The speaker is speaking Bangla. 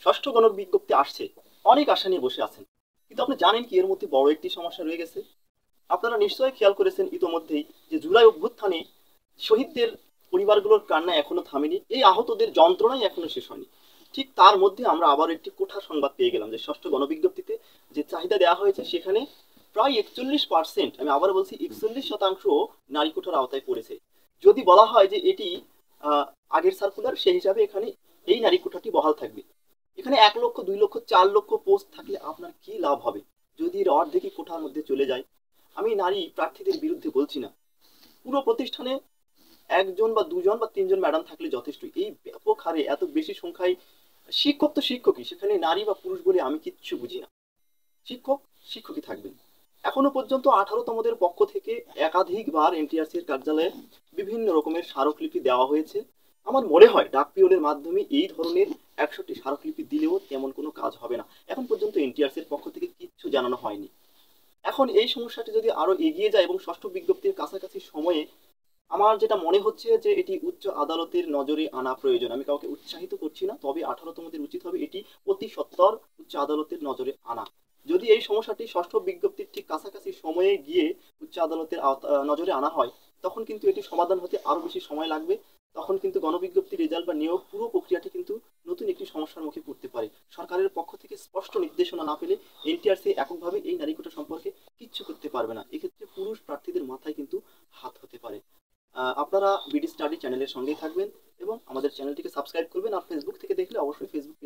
ষষ্ঠ গণবিজ্ঞপ্তি আসছে, অনেক আশা নিয়ে বসে আছেন, কিন্তু আপনি জানেন কি এর মধ্যে বড় একটি সমস্যা রয়ে গেছে। আপনারা নিশ্চয়ই খেয়াল করেছেন ইতোমধ্যেই যে জুলাই অভ্যুত্থানে শহীদদের পরিবারগুলোর কান্না এখনো থামেনি, এই আহতদের যন্ত্রণাই এখনো শেষ হয়নি। ঠিক তার মধ্যে আমরা আবার একটি কোঠা সংবাদ পেয়ে গেলাম যে ষষ্ঠ গণবিজ্ঞপ্তিতে যে চাহিদা দেওয়া হয়েছে সেখানে প্রায় 41%, আমি আবার বলছি 41% নারী কোঠার আওতায় পড়েছে। যদি বলা হয় যে এটি আহ, আগের সার্কুলার, সেই হিসাবে এখানে এই নারী কোঠাটি বহাল থাকবে। এখানে 1 লক্ষ, 2 লক্ষ, 4 লক্ষ পোস্ট থাকলে আপনার কি লাভ হবে যদি এর অর্ধেকই কোঠার মধ্যে চলে যায়। আমি নারী প্রার্থীদের বিরুদ্ধে বলছি না, পুরো প্রতিষ্ঠানে একজন বা দুজন বা তিনজন ম্যাডাম থাকলে যথেষ্ট। এই ব্যাপক হারে এত বেশি সংখ্যায় শিক্ষক তো শিক্ষকই, সেখানে নারী বা পুরুষ বলে আমি কিচ্ছু বুঝি না। শিক্ষক শিক্ষকই থাকবেন। এখনো পর্যন্ত 18তমদের পক্ষ থেকে একাধিকবার এনটিআরসি এর কার্যালয়ে বিভিন্ন রকমের স্মারকলিপি দেওয়া হয়েছে। আমার মনে হয় ডাক পিওনের মাধ্যমে এই ধরনের 100টি স্মারকলিপি দিলেও তেমন কোনো কাজ হবে না। এখন পর্যন্ত এনটিআরসি এর পক্ষ থেকে কিচ্ছু জানানো হয়নি। এখন এই সমস্যাটি যদি আরো এগিয়ে যায় এবং ষষ্ঠ বিজ্ঞপ্তির কাছাকাছি সময়ে, আমার যেটা মনে হচ্ছে যে এটি উচ্চ আদালতের নজরে আনা প্রয়োজন। আমি কাউকে উৎসাহিত করছি না, তবে 18তমদের উচিত হবে এটি অতি সত্বর উচ্চ আদালতের নজরে আনা। যদি এই সমস্যাটি ষষ্ঠ বিজ্ঞপ্তির ঠিক কাছাকাছি সময়ে গিয়ে উচ্চ আদালতের নজরে আনা হয়, তখন কিন্তু এটি সমাধান হতে আরো বেশি সময় লাগবে। তখন কিন্তু গণবিজ্ঞপ্তি রেজাল্ট বা নিয়োগ পুরো প্রক্রিয়াটি কিন্তু নতুন একটি সমস্যার মুখে পড়তে পারে। সরকারের পক্ষ থেকে স্পষ্ট নির্দেশনা না পেলে এনটিআরসি এককভাবে এই নারী কোটা সম্পর্কে কিচ্ছু করতে পারবে না। এক্ষেত্রে পুরুষ প্রার্থীদের মাথায় কিন্তু হাত হতে পারে। আপনারা বিডি স্টাডি চ্যানেলের সঙ্গেই থাকবেন এবং আমাদের চ্যানেলটিকে সাবস্ক্রাইব করবেন। আর ফেসবুক থেকে দেখলে অবশ্যই ফেসবুক